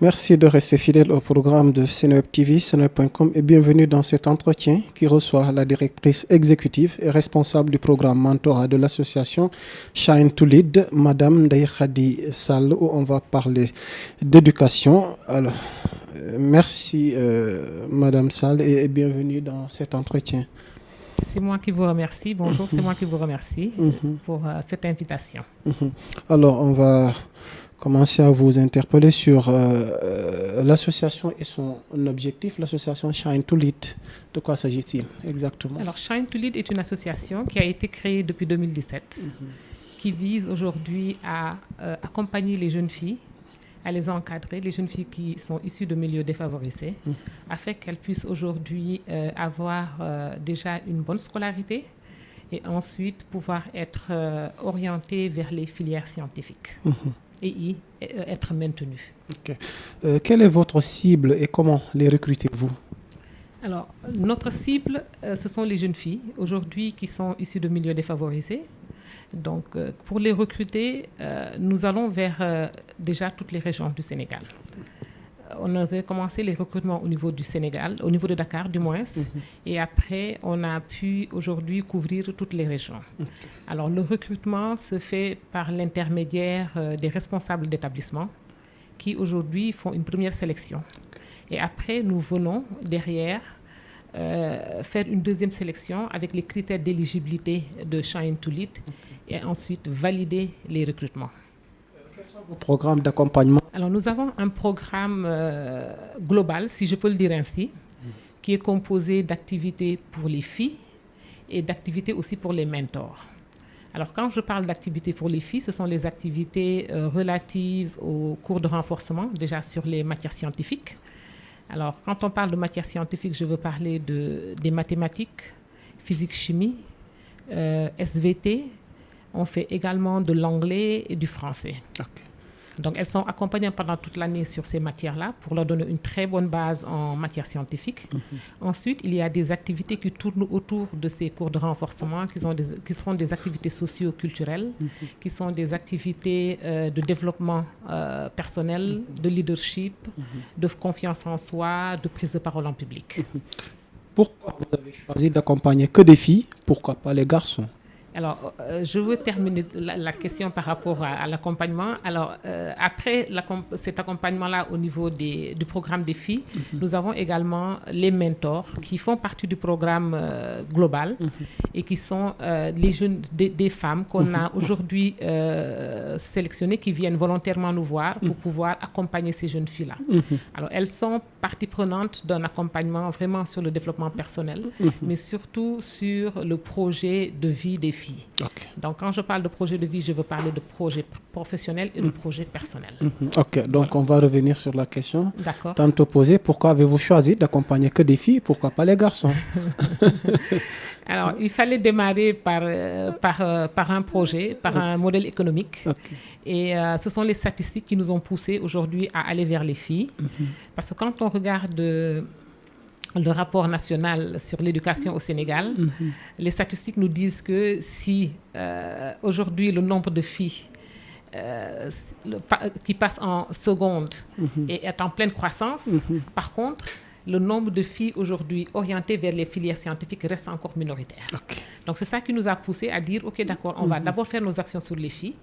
Merci de rester fidèle au programme de Seneweb TV, seneweb.com et bienvenue dans cet entretien qui reçoit la directrice exécutive et responsable du programme mentorat de l'association Shine to Lead, Madame Ndeye Khady Sall, où on va parler d'éducation. Alors, merci Madame Sall et bienvenue dans cet entretien. C'est moi qui vous remercie. Bonjour, c'est moi qui vous remercie pour cette invitation. Alors, on va commencer à vous interpeller sur l'association et son objectif, l'association Shine to Lead. De quoi s'agit-il exactement? Alors, Shine to Lead est une association qui a été créée depuis 2017, qui vise aujourd'hui à accompagner les jeunes filles, à les encadrer, les jeunes filles qui sont issues de milieux défavorisés, afin qu'elles puissent aujourd'hui avoir déjà une bonne scolarité et ensuite pouvoir être orientées vers les filières scientifiques. Et y être maintenu. Okay. Quelle est votre cible et comment les recrutez-vous? Alors, notre cible, ce sont les jeunes filles, aujourd'hui, qui sont issues de milieux défavorisés. Donc, pour les recruter, nous allons vers déjà toutes les régions du Sénégal. On avait commencé les recrutements au niveau du Sénégal, au niveau de Dakar du moins, et après on a pu aujourd'hui couvrir toutes les régions. Alors le recrutement se fait par l'intermédiaire des responsables d'établissement qui aujourd'hui font une première sélection. Et après nous venons derrière faire une deuxième sélection avec les critères d'éligibilité de Shine to Lead et ensuite valider les recrutements. Quels sont vos programmes d'accompagnement? Alors, nous avons un programme global, si je peux le dire ainsi, qui est composé d'activités pour les filles et d'activités aussi pour les mentors. Alors, quand je parle d'activités pour les filles, ce sont les activités relatives aux cours de renforcement, déjà sur les matières scientifiques. Alors, quand on parle de matières scientifiques, je veux parler des mathématiques, physique-chimie, SVT. On fait également de l'anglais et du français. Okay. Donc, elles sont accompagnées pendant toute l'année sur ces matières-là pour leur donner une très bonne base en matière scientifique. Ensuite, il y a des activités qui tournent autour de ces cours de renforcement, qui seront des activités socio-culturelles, qui sont des activités de développement personnel, de leadership, de confiance en soi, de prise de parole en public. Pourquoi vous avez choisi d'accompagner que des filles? Pourquoi pas les garçons? Alors, je veux terminer la question par rapport à l'accompagnement. Alors, après cet accompagnement-là au niveau du programme des filles, nous avons également les mentors qui font partie du programme global et qui sont les jeunes, des femmes qu'on a aujourd'hui sélectionnées qui viennent volontairement nous voir pour pouvoir accompagner ces jeunes filles-là. Alors, elles sont partie prenante d'un accompagnement vraiment sur le développement personnel, mais surtout sur le projet de vie des filles. Okay. Donc, quand je parle de projet de vie, je veux parler de projet professionnel et de projet personnel. Ok, donc voilà. On va revenir sur la question tantôt posée. Pourquoi avez-vous choisi d'accompagner que des filles? Pourquoi pas les garçons? Alors, il fallait démarrer par un projet, par un modèle économique. Et ce sont les statistiques qui nous ont poussés aujourd'hui à aller vers les filles. Parce que quand on regarde le rapport national sur l'éducation au Sénégal, les statistiques nous disent que si aujourd'hui le nombre de filles qui passent en seconde et est en pleine croissance, par contre, le nombre de filles aujourd'hui orientées vers les filières scientifiques reste encore minoritaire. Donc c'est ça qui nous a poussé à dire, ok d'accord, on va d'abord faire nos actions sur les filles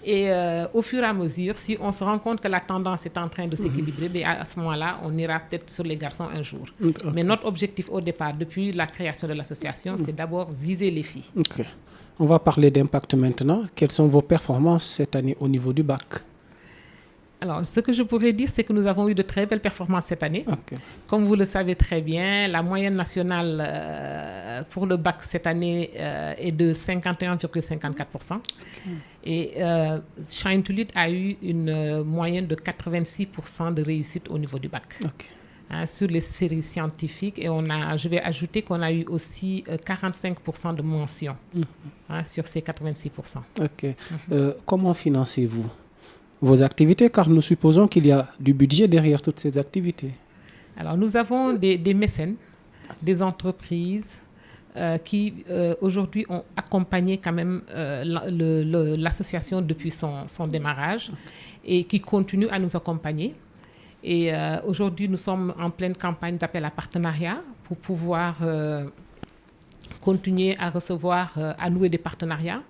et au fur et à mesure, si on se rend compte que la tendance est en train de s'équilibrer, ben à ce moment-là, on ira peut-être sur les garçons un jour. Mais notre objectif au départ, depuis la création de l'association, c'est d'abord viser les filles. On va parler d'impact maintenant. Quelles sont vos performances cette année au niveau du bac? Alors, ce que je pourrais dire, c'est que nous avons eu de très belles performances cette année. Comme vous le savez très bien, la moyenne nationale pour le bac cette année est de 51,54%. Et Shine to Lead a eu une moyenne de 86% de réussite au niveau du bac. Sur les séries scientifiques. Et je vais ajouter qu'on a eu aussi 45% de mentions sur ces 86%. Comment financez-vous vos activités, car nous supposons qu'il y a du budget derrière toutes ces activités? Alors, nous avons des mécènes, des entreprises qui aujourd'hui ont accompagné quand même l'association depuis son démarrage et qui continuent à nous accompagner. Et aujourd'hui, nous sommes en pleine campagne d'appel à partenariat pour pouvoir continuer à recevoir, à nouer des partenariats.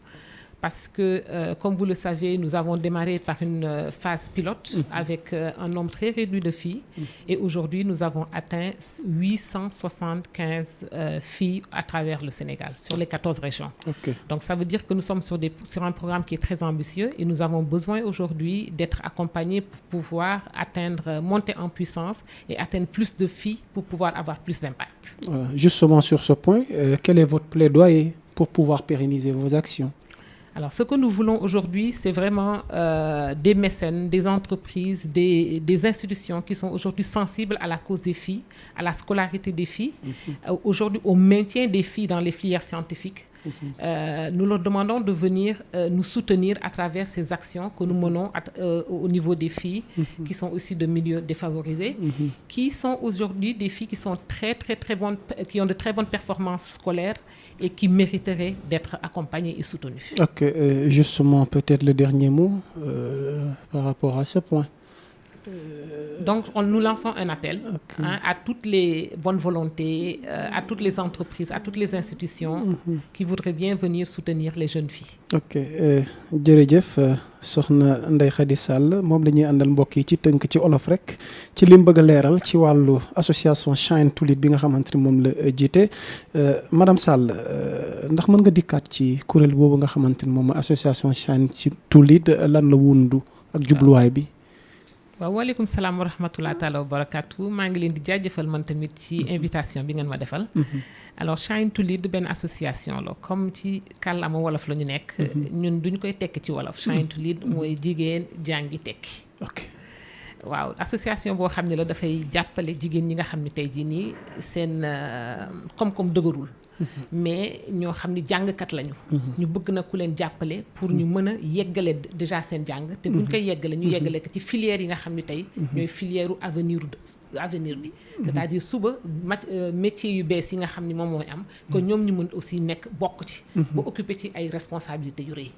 Parce que, comme vous le savez, nous avons démarré par une phase pilote avec un nombre très réduit de filles. Et aujourd'hui, nous avons atteint 875 filles à travers le Sénégal, sur les 14 régions. Okay. Donc, ça veut dire que nous sommes sur un programme qui est très ambitieux et nous avons besoin aujourd'hui d'être accompagnés pour pouvoir monter en puissance et atteindre plus de filles pour pouvoir avoir plus d'impact. Voilà. Justement sur ce point, quel est votre plaidoyer pour pouvoir pérenniser vos actions? Alors, ce que nous voulons aujourd'hui, c'est vraiment des mécènes, des entreprises, des institutions qui sont aujourd'hui sensibles à la cause des filles, à la scolarité des filles, aujourd'hui au maintien des filles dans les filières scientifiques. Nous leur demandons de venir nous soutenir à travers ces actions que nous menons au niveau des filles qui sont aussi de milieux défavorisés, qui sont aujourd'hui des filles qui sont très bonnes, qui ont de très bonnes performances scolaires et qui mériteraient d'être accompagnées et soutenues. Ok, justement, peut-être le dernier mot par rapport à ce point. Donc, nous lançons un appel à toutes les bonnes volontés, à toutes les entreprises, à toutes les institutions qui voudraient bien venir soutenir les jeunes filles. Ok, jërëjëf soxna Ndeye Khady Sall moom la ñuy àndal mbokk yi ci tënk ci olof rek ci lim bëgg a leeral ci wàllu association Shine to Lead bi nga xamante ni moom la jiite madame Sall ndax mën nga dikkaat ci kuréel boobu nga xamante ni moom association Shine to Lead lan la wundu ak jubluwaay bi. waaw waaleykum salaam wa rahmatulah taala wa barakaatu maa ngi leen di jaajëfal man tamit ci invitation bi ngeen ma defal. Alors Shine to Lead benn association la comme ci kàllaama wolof la ñu nekk. ñun duñu koy tekki ci wolof. Shine to Lead mooy jigéen jàngi tekki. ok waaw association boo xam ne la dafay jàppale jigéen ñi nga xam ne tey jii nii seen koom-koom dëgërul. mais ñoo xam ni jàngkat lañu. ñu bëgg na ku leen jàppale pour ñu mën a yeggale déjà seen jàng. te buñ koy yeggale ñu yeggale ko ci filière yi nga xam ni tey. ñooy filière avenir bi. c'est-à-dire suba métier yu bees yi nga xam ni moom mooy am. que ñoom ñu mën aussi nekk bokk ci. ba occuper ci ay responsabilités yu rëy.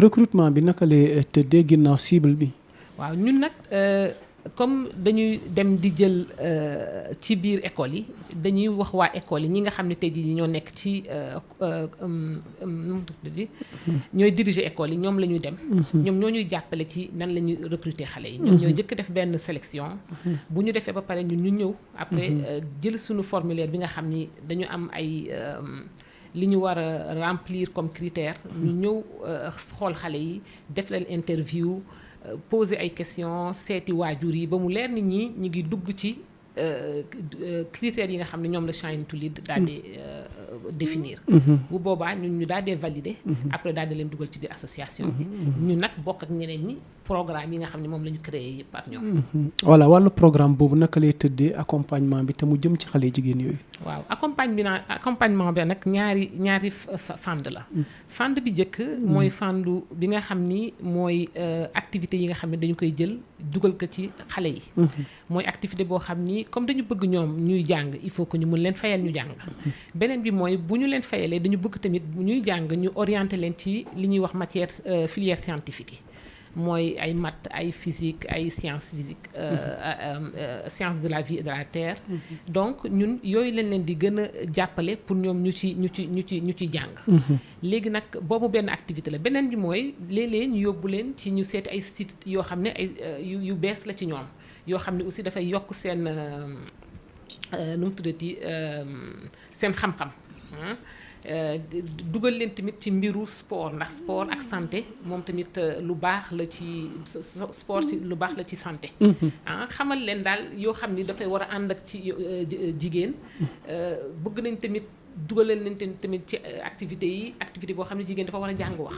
recrutement bi naka lay tëddee ginnaaw cible bi. waaw ñun nag. comme dañuy dem di jël ci biir école yi dañuy wax waa école yi ñi nga xam ne tey jii ñoo nekk ci ñooy diriger école yi ñoom la ñuy dem. ñoom ñoo ñuy jàppale ci nan la ñuy recruter xale yi. ñoom ñooy njëkk def benn sélection. bu ñu defee ba pare ñun ñu ñëw. après jël suñu formulaire bi nga xam ni dañu am ay li ñu war a remplir comme critère. ñu ñëw xool xale yi def leen interview. poser ay questions seeti waajur yi ba mu leer nit ñi ñu ngi dugg ci critères yi nga xam ne ñoom la Shine to Lead daal di définir. bu boobaa ñun ñu daal di valider. après daal di leen dugal ci biir association bi. ñu nag bokk ak ñeneen ñi programme yi nga xam ne moom la ñu créé yëpp ak ñoom. voilà wàllu programme boobu naka lay tëddee accompagnement bi te mu jëm ci xale jigéen yooyu. waaw accompagnement bi nag ñaari fànn la. fànn bi njëkk mooy fàndu bi nga xam ni mooy activité yi nga xam ne dañu koy jël dugal ko ci xale yi. mooy activité boo xam ni comme dañu bëgg ñoom ñuy jàng il faut que ñu mën leen fayal ñu jàng. beneen bi mooy bu ñu leen fayalee dañu bëgg tamit bu ñuy jàng ñu orienté leen ci li ñuy wax matière filière scientifique yi. mooy ay maths ay physique ay sciences physiques sciences de la vie et de la terre. donc ñun yooyu leen di gën a jàppale pour ñoom ñu ci jàng. léegi nag boobu benn activité la beneen bi mooy léeg-léeg ñu yóbbu leen ci ñu seeti ay sites yoo xam ne ay yu bees la ci ñoom yoo xam ne aussi dafay yokk seen nu mu tuddati seen xam-xam. dugal leen tamit ci mbiru sport ndax sport ak santé moom tamit lu baax la ci sport ci lu baax la ci santé. xamal leen daal yoo xam ni dafay war a ànd ak ci jigéen bëgg nañ tamit dugalal nañ tamit ci activité boo xam ne jigéen dafa war a jàng wax.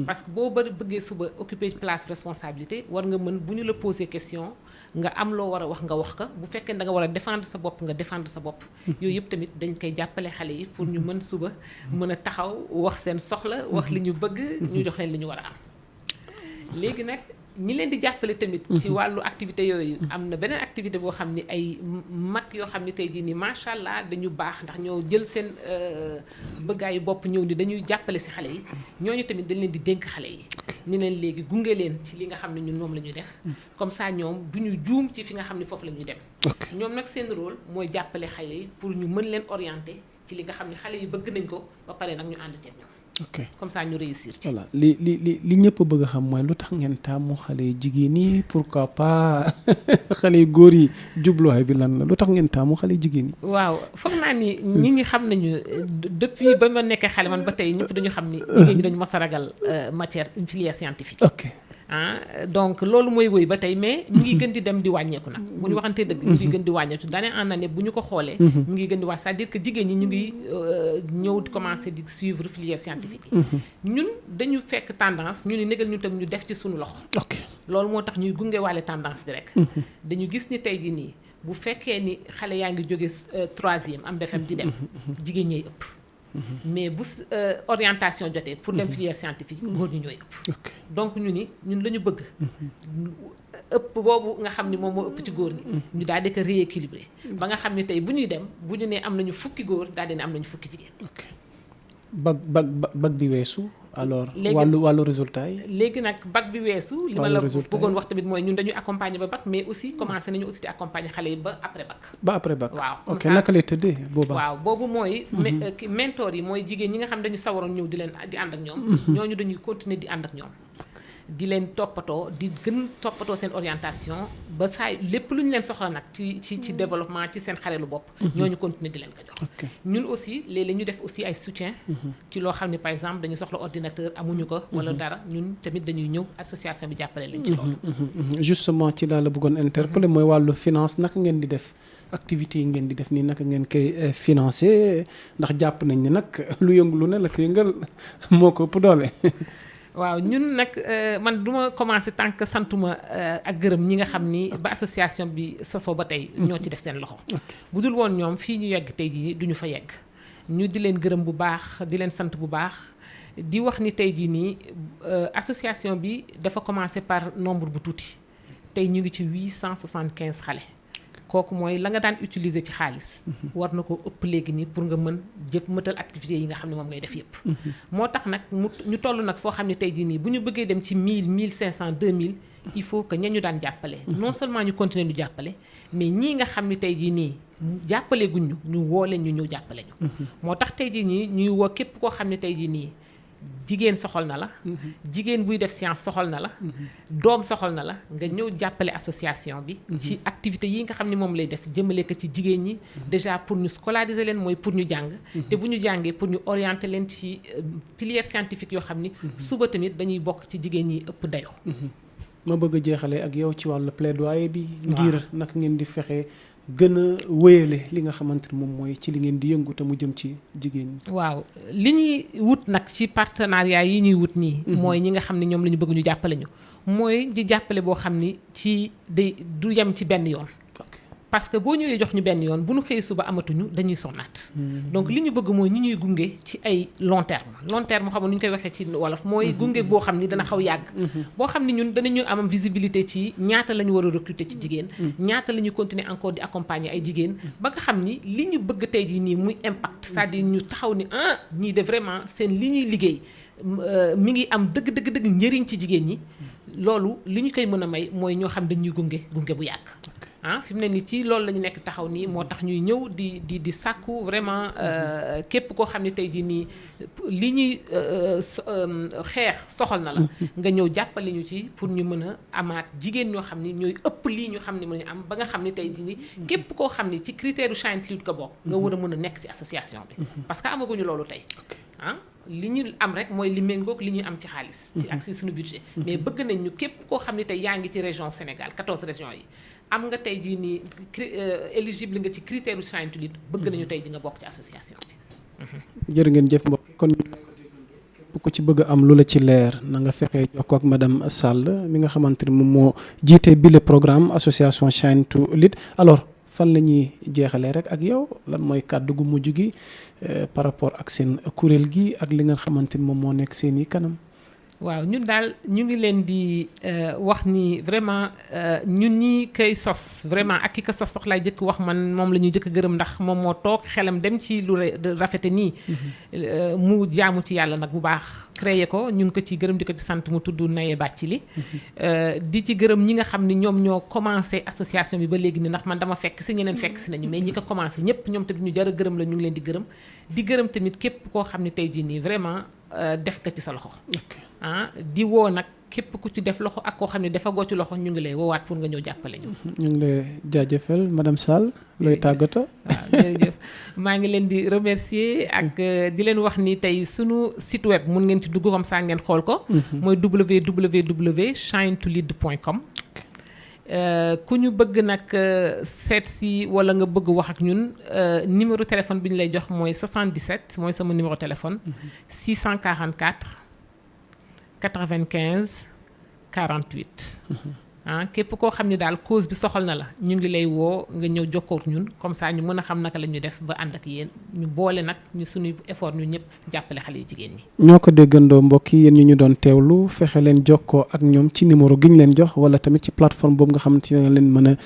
parce que boo bëggee suba occuper place responsabilité war nga mën bu ñu la poser question nga am loo war a wax nga wax ko bu fekkee da nga war a défendre sa bopp nga défendre sa bopp. yooyu yëpp tamit dañ koy jàppale xale yi pour ñu mën suba mën a taxaw wax seen soxla wax li ñu bëgg ñu jox leen li ñu war a am. léegi nag ñi leen di jàppale tamit ci wàllu activité yooyu am na beneen activité boo xam ni ay mag yoo xam ni tey jii nii macha allah dañu baax ndax ñoo jël seen bëggaayu bopp ñëw ni dañuy jàppale si xale yi ñooñu tamit dañ leen di dénk xale yi ni leen léegi gunge leen ci li nga xam ne ñun moom la ñuy def comme ça ñoom du ñu juum ci fi nga xam ne foofu la ñuy dem ñoom nag seen rôle mooy jàppale xale yi pour ñu mën leen orienter ci li nga xam ne xale yi bëgg nañ ko ba pare nag ñu ànd ceeg ñoom comme ça ñu réussir ci. voilà li ñëpp bëgg a xam mooy lu tax ngeen taamu xale yi jigéen yi pourquoi pas xale yu góor yi jubluwaay bi lan la lu tax ngeen taamu xale yi jigéen yi. waaw foog naa ni ñi ngi xam nañu depuis ba ma nekkee xale man ba tey ñëpp dañu xam ni jigéen ñi dañu mos a ragal matière une filière scientifique. Donc loolu mooy wëy ba tey mais ñu ngi gën di dem di wàññeeku nag bu ñu waxantee dëgg ñu ngi gën di wàññeeku d'année en année bu ñu ko xoolee ñu ngi gën di wàññeeku c'est-à-dire que jigéen ñi ñu ngi ñëw di commencer di suivre filière scientifique yi ñun dañu fekk tendance ñu ni négal ñu tam ñu def ci suñu loxo loolu moo tax ñuy gunge waale tendance bi rek dañu gis ni tey ji nii bu fekkee ni xale yaa ngi jóge 3e am BFM di dem jigéen ñay ëpp mais bu orientation jotee pour dem filière scientifique góor ñi ñooy ëpp donc ñun la ñu bëgg ëpp boobu nga xam ni moom moo ëpp ci góor ñi ñu daal di ko rééquilibrer ba nga xam ni tey bu ñuy dem bu ñu nee am nañu fukki góor daal di ne am nañu fukki jigéen bac bi weesu alors wàllu résultat yi léegi nag bac bi weesu li ma la bëggoon wax tamit mooy ñun dañuy accompagner ba bac mais aussi commencé nañu aussi di accompagner xale yi ba après bac waaw ok naka lay tëddee boobaa waaw boobu mooy mentor yi mooy jigéen ñi nga xam dañu sawaroon ñëw di ànd ak ñoom ñooñu dañuy continuer di ànd ak ñoom di leen toppatoo di gën toppatoo seen orientation ba saa lépp lu ñu leen soxla nag ci développement ci seen xarelu bopp ñooñu continuer di leen ko jox ñun aussi léeg-léeg ñu def aussi ay soutien ci loo xam ne par exemple dañu soxla ordinateur amuñu ko wala dara ñun tamit dañuy ñëw association bi jàppale leen ci loolu justement ci laa la bëggoon interpeller mooy wàllu finance naka ngeen di def activités yi ngeen di def nii naka ngeen koy financer ndax jàpp nañ ni nag lu yëngu lu ne la ko yëngal moo ko ëpp doole waaw ñun nag man duma commencer tant que santuma ak gërëm ñi nga xam ni ba association bi sosoo ba tey ñoo ci def seen loxo bu dul woon ñoom fii ñu yegg tey jii duñu fa yegg ñu di leen gërëm bu baax di leen sant bu baax di wax ni tey jii nii association bi dafa commencer par nombre bu tuuti tey ñu ngi ci 875 xale kooku mooy la nga daan utiliser ci xaalis war na ko ëpp léegi nii pour nga mën mëtal activités yi nga xam ne moom ngay def yëpp moo tax nag ñu toll nag foo xam ne tey jii nii bu ñu bëggee dem ci 1000 1500 2000 il faut que ña ñu daan jàppale non seulement ñu continuer ñu jàppale mais ñii nga xam ne tey jii nii jàppale guñ ñu woo leen ñu ñëw jàppale ñu moo tax tey jii nii ñuy woo képp koo xam ne tey jii nii jigéen soxal na la jigéen buy def science soxal na la doom soxal na la nga ñëw jàppale association bi ci activité yi nga xam ne moom lay def jëmale ko ci jigéen ñi déjà pour ñu scolariser leen mooy pour ñu jàng te bu ñu jàngee pour ñu orienter leen ci filière scientifique yoo xam ni suba tamit dañuy bokk ci jigéen ñi ëpp dayoo ma bëgg a jeexale ak yow ci wàllu plaidoyer bi ngir naka ngeen di fexe gën a wéyale li nga xamante ne moom mooy ci li ngeen di yëngu te mu jëm ci jigéen ñi. waaw li ñuy wut nag ci partenariat yi ñuy wut nii. mooy ñi nga xam ne ñoom la ñu bëgg ñu jàppale ñu. mooy di jàppale boo xam ni ci du yem ci benn yoon. parce que boo ñëwee jox ñu benn yoon bu ñu xëy suba amatuñu dañuy sonnaat. donc li ñu bëgg mooy ñi ñuy gunge ci ay long terme xam nga nu ñu koy waxee ci wolof mooy gunge boo xam ni dana xaw yàgg. boo xam ni ñun danañu am visibilité ci ñaata la ñu war a recruter ci jigéen. ñaata la ñu continuer encore di accompagner ay jigéen. ba nga xam ni li ñu bëgg tey jii nii muy impact c'est-à-dire ñu taxaw ni ñii de vraiment seen li ñuy liggéey mi ngi am dëgg njëriñ ci jigéen ñi. loolu li ñu koy mën a may mooy ñoo xam dañuy gunge bu yàgg. fi mu ne nii ci loolu la ñu nekk taxaw nii moo tax ñuy ñëw di sàkku vraiment képp koo xam ne tey jii nii li ñuy xeex soxal na la nga ñëw jàppale ñu ci pour ñu mën a amaat jigéen ñoo xam ni ñooy ëpp lii ñu xam ne mën ñu am ba nga xam ne tey jii nii képp koo xam ne ci critère u Shine to Lead ko bokk nga war a mën a nekk ci association bi parce que amaguñu loolu tey li ñu am rek mooy li méngoog li ñuy am ci xaalis ci ak si suñu budget mais bëgg nañ ñu képp koo xam ne tey yaa ngi ci région Sénégal 14 régions yi am nga tey jii nii éligible nga ci critère u Shine to Lead bëgg nañu tey ji nga bokk ci association bi jërë ngeen jëf mbokk kon képp ku ci bëgg am lu la ci leer na nga fexee jokkoo ak madame Sall mi nga xamante ni moom moo jiite bile programme association Shine to Lead alors fan la ñuy jeexalee rek ak yow lan mooy kàddu gu mujj gi par rapport ak seen kuréel gi ak li nga xamante ni moom moo nekk seen i kanam. waaw ñun daal ñu ngi leen di wax ni vraiment ñun ñi koy sos vraiment ak ki ko sos sax laay jëkk wax man moom la ñuy jëkk gërëm ndax moom moo toog xelam dem ci lu rafete nii mu jaamu ci yàlla nag bu baax créé ko ñu ngi ko ci gërëm di ko ci sant mu tudd Naye Bathily di ci gërëm ñi nga xam ni ñoom ñoo commencé association bi ba léegi ni ndax man dama fekk si ñeneen fekk si nañu mais ñi ko commencé ñëpp ñoom tamit ñu jar a gërëm la ñu ngi leen di gërëm tamit képp koo xam ne tey jii nii vraiment def ko ci sa loxo di woo nag képp ku ci def loxo ak koo xam ne dafa goo ci loxo ñu ngi lay woowaat pour nga ñëw jàppale ñu. ñu ngi lay jaajëfal madame Sall looy tàggatoo. waaw jërëjëf maa ngi leen di remercier ak di leen wax ni tey sunu site web mun ngeen ci dugg comme ça ngeen xool ko. mooy www.shinetolead.com. ku ñu bëgg nag seet si wala nga bëgg wax ak ñun numéro téléphone bi ñu lay jox mooy 77 mooy sama numéro téléphone. 644 95 48. képp koo xam ne daal cause bi soxal na la ñu ngi lay woo nga ñëw jokkoo ak ñun comme ça ñu mën a xam naka la ñuy def ba ànd ak yéen ñu boole nag ñu suñuy effort ñu ñëpp jàppale xale yu jigéen ñi. ñoo ko déggandoo mbokk yi yéen ñi ñu doon teewlu fexe leen jokkoo ak ñoom ci numéro gi ñu leen jox wala tamit ci plateforme boobu nga xamante ne leen mën a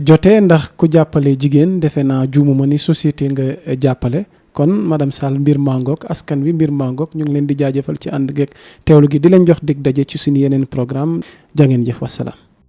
jotee ndax ku jàppale jigéen defe naa juumuma ni société nga jàppale. kon madame Sall mbir mangook askan wi mbir mangook ñu ngi leen di jaajëfal ci ànd geeg teewlu gi di leen jox dig daje ci suñu yeneen programme jaa ngeen jëf wasalaam.